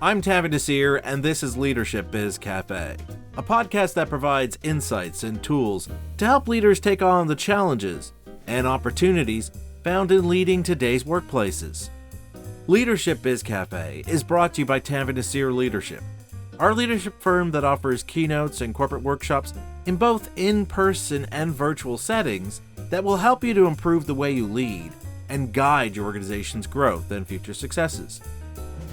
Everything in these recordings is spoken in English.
I'm Tavi Nasir, and this is Leadership Biz Cafe, a podcast that provides insights and tools to help leaders take on the challenges and opportunities found in leading today's workplaces. Leadership Biz Cafe is brought to you by Tavi Nasir Leadership, our leadership firm that offers keynotes and corporate workshops in both in-person and virtual settings that will help you to improve the way you lead and guide your organization's growth and future successes.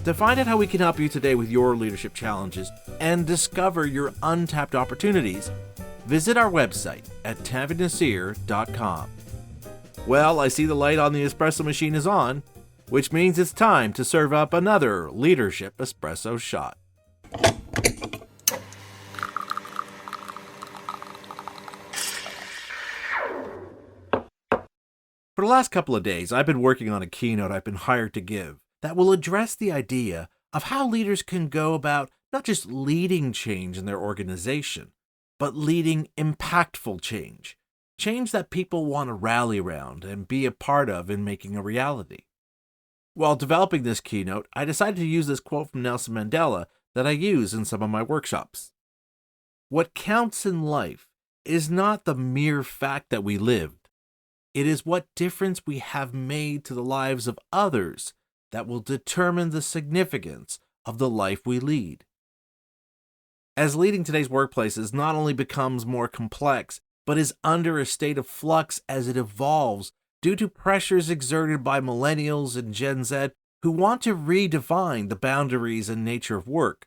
To find out how we can help you today with your leadership challenges and discover your untapped opportunities, visit our website at tavinasir.com. Well, I see the light on the espresso machine is on, which means it's time to serve up another Leadership Espresso shot. For the last couple of days, I've been working on a keynote I've been hired to give that will address the idea of how leaders can go about not just leading change in their organization, but leading impactful change, change that people want to rally around and be a part of in making a reality. While developing this keynote, I decided to use this quote from Nelson Mandela that I use in some of my workshops. What counts in life is not the mere fact that we lived. It is what difference we have made to the lives of others that will determine the significance of the life we lead. As leading today's workplaces not only becomes more complex, but is under a state of flux as it evolves due to pressures exerted by millennials and Gen Z who want to redefine the boundaries and nature of work,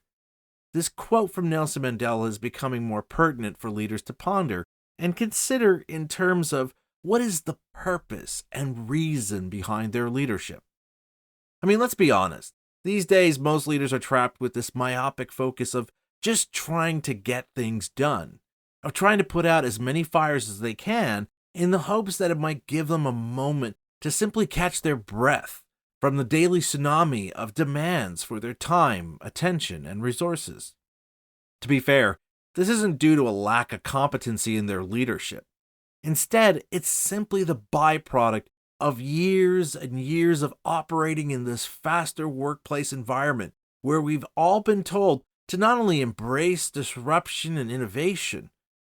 this quote from Nelson Mandela is becoming more pertinent for leaders to ponder and consider in terms of what is the purpose and reason behind their leadership. I mean, let's be honest. These days, most leaders are trapped with this myopic focus of just trying to get things done, of trying to put out as many fires as they can in the hopes that it might give them a moment to simply catch their breath from the daily tsunami of demands for their time, attention, and resources. To be fair, this isn't due to a lack of competency in their leadership. Instead, it's simply the byproduct of years and years of operating in this faster workplace environment where we've all been told to not only embrace disruption and innovation,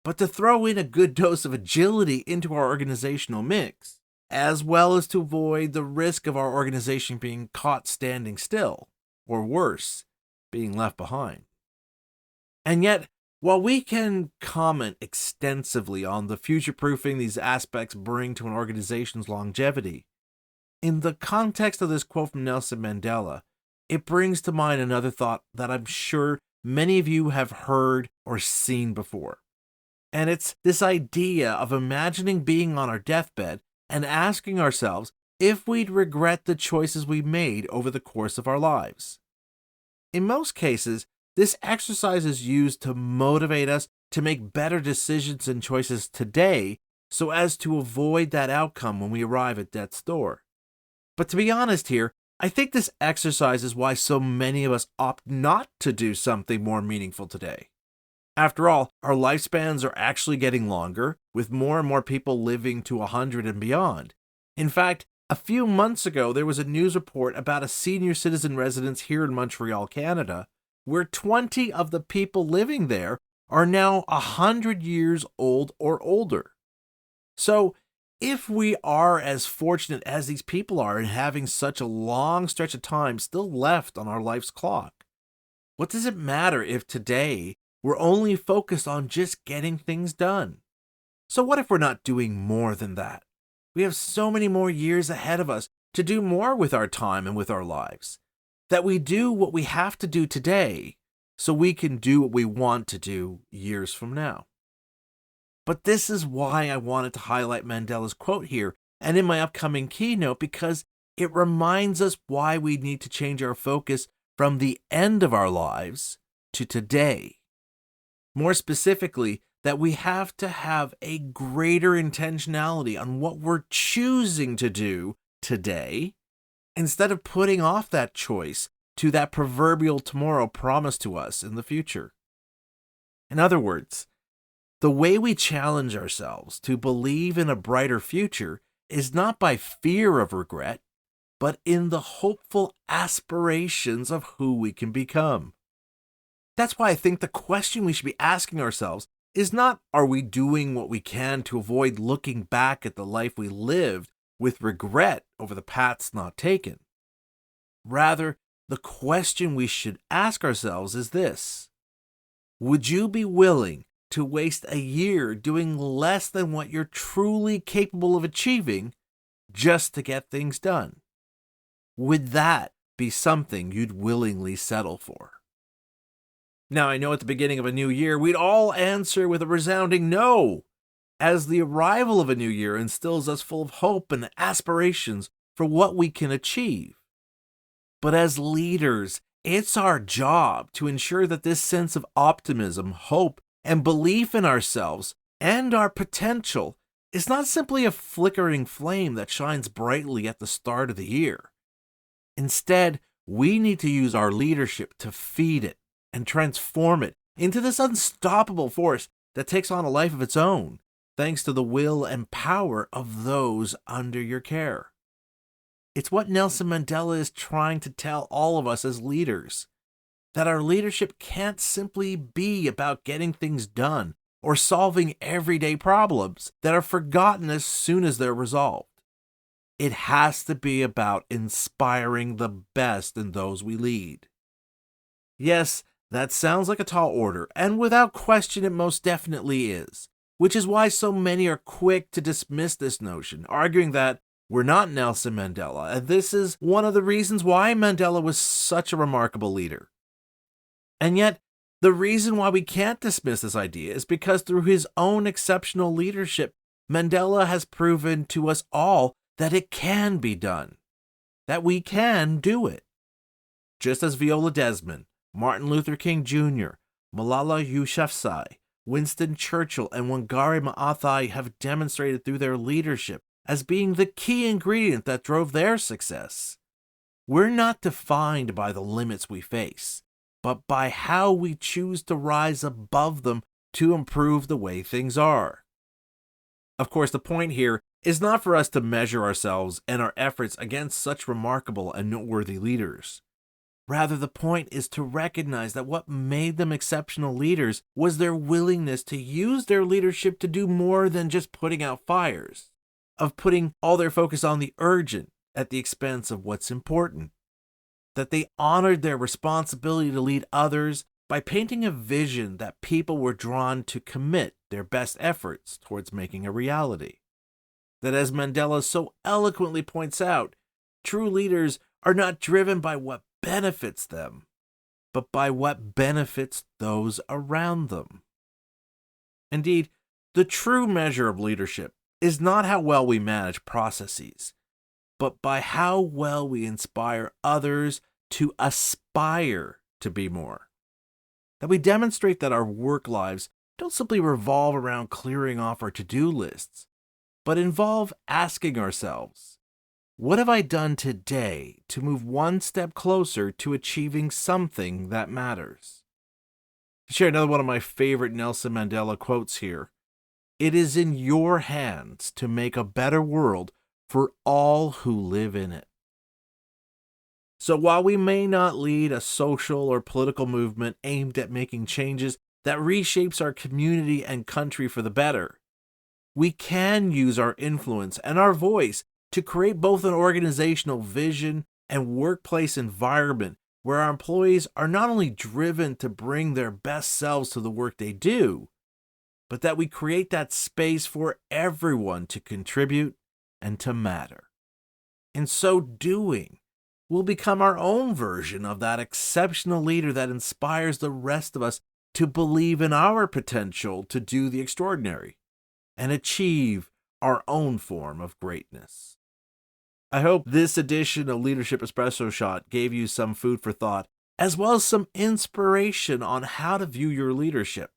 but to throw in a good dose of agility into our organizational mix, as well as to avoid the risk of our organization being caught standing still, or worse, being left behind. And yet, while we can comment extensively on the future-proofing these aspects bring to an organization's longevity, in the context of this quote from Nelson Mandela, it brings to mind another thought that I'm sure many of you have heard or seen before. And it's this idea of imagining being on our deathbed and asking ourselves if we'd regret the choices we made over the course of our lives. In most cases, this exercise is used to motivate us to make better decisions and choices today so as to avoid that outcome when we arrive at death's door. But to be honest here, I think this exercise is why so many of us opt not to do something more meaningful today. After all, our lifespans are actually getting longer, with more and more people living to 100 and beyond. In fact, a few months ago, there was a news report about a senior citizen residence here in Montreal, Canada, where 20 of the people living there are now 100 years old or older. So, if we are as fortunate as these people are in having such a long stretch of time still left on our life's clock, what does it matter if today we're only focused on just getting things done? So what if we're not doing more than that? We have so many more years ahead of us to do more with our time and with our lives, that we do what we have to do today so we can do what we want to do years from now. But this is why I wanted to highlight Mandela's quote here and in my upcoming keynote, because it reminds us why we need to change our focus from the end of our lives to today. More specifically, that we have to have a greater intentionality on what we're choosing to do today, instead of putting off that choice to that proverbial tomorrow promised to us in the future. In other words, the way we challenge ourselves to believe in a brighter future is not by fear of regret, but in the hopeful aspirations of who we can become. That's why I think the question we should be asking ourselves is not, are we doing what we can to avoid looking back at the life we lived with regret over the paths not taken? Rather, the question we should ask ourselves is this: would you be willing to waste a year doing less than what you're truly capable of achieving just to get things done? Would that be something you'd willingly settle for? Now, I know at the beginning of a new year, we'd all answer with a resounding no, as the arrival of a new year instills us full of hope and aspirations for what we can achieve. But as leaders, it's our job to ensure that this sense of optimism, hope, and belief in ourselves and our potential is not simply a flickering flame that shines brightly at the start of the year. Instead, we need to use our leadership to feed it and transform it into this unstoppable force that takes on a life of its own, thanks to the will and power of those under your care. It's what Nelson Mandela is trying to tell all of us as leaders, that our leadership can't simply be about getting things done or solving everyday problems that are forgotten as soon as they're resolved. It has to be about inspiring the best in those we lead. Yes, that sounds like a tall order, and without question it most definitely is, which is why so many are quick to dismiss this notion, arguing that we're not Nelson Mandela, and this is one of the reasons why Mandela was such a remarkable leader. And yet, the reason why we can't dismiss this idea is because through his own exceptional leadership, Mandela has proven to us all that it can be done, that we can do it. Just as Viola Desmond, Martin Luther King Jr., Malala Yousafzai, Winston Churchill, and Wangari Maathai have demonstrated through their leadership as being the key ingredient that drove their success. We're not defined by the limits we face, but by how we choose to rise above them to improve the way things are. Of course, the point here is not for us to measure ourselves and our efforts against such remarkable and noteworthy leaders. Rather, the point is to recognize that what made them exceptional leaders was their willingness to use their leadership to do more than just putting out fires, of putting all their focus on the urgent at the expense of what's important. That they honored their responsibility to lead others by painting a vision that people were drawn to commit their best efforts towards making a reality. That, as Mandela so eloquently points out, true leaders are not driven by what benefits them, but by what benefits those around them. Indeed, the true measure of leadership is not how well we manage processes, but by how well we inspire others to aspire to be more. That we demonstrate that our work lives don't simply revolve around clearing off our to-do lists, but involve asking ourselves, what have I done today to move one step closer to achieving something that matters? To share another one of my favorite Nelson Mandela quotes here, it is in your hands to make a better world for all who live in it. So while we may not lead a social or political movement aimed at making changes that reshapes our community and country for the better, we can use our influence and our voice to create both an organizational vision and workplace environment where our employees are not only driven to bring their best selves to the work they do, but that we create that space for everyone to contribute and to matter. In so doing, we'll become our own version of that exceptional leader that inspires the rest of us to believe in our potential to do the extraordinary and achieve our own form of greatness. I hope this edition of Leadership Espresso Shot gave you some food for thought, as well as some inspiration on how to view your leadership.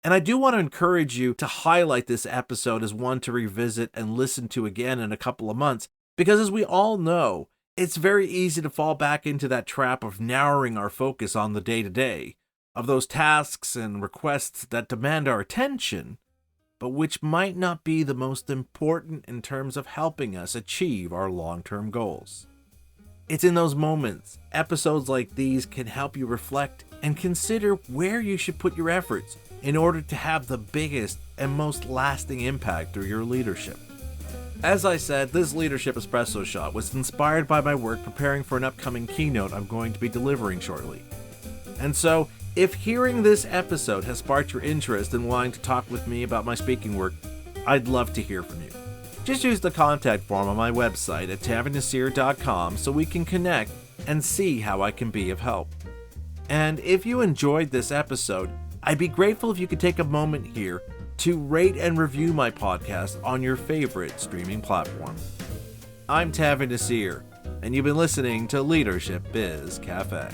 And I do want to encourage you to highlight this episode as one to revisit and listen to again in a couple of months, because as we all know, it's very easy to fall back into that trap of narrowing our focus on the day-to-day, of those tasks and requests that demand our attention, but which might not be the most important in terms of helping us achieve our long-term goals. It's in those moments, episodes like these can help you reflect and consider where you should put your efforts in order to have the biggest and most lasting impact through your leadership. As I said, this Leadership Espresso shot was inspired by my work preparing for an upcoming keynote I'm going to be delivering shortly. And so, if hearing this episode has sparked your interest in wanting to talk with me about my speaking work, I'd love to hear from you. Just use the contact form on my website at tavernasir.com so we can connect and see how I can be of help. And if you enjoyed this episode, I'd be grateful if you could take a moment here to rate and review my podcast on your favorite streaming platform. I'm Tavern Nasir, and you've been listening to Leadership Biz Cafe.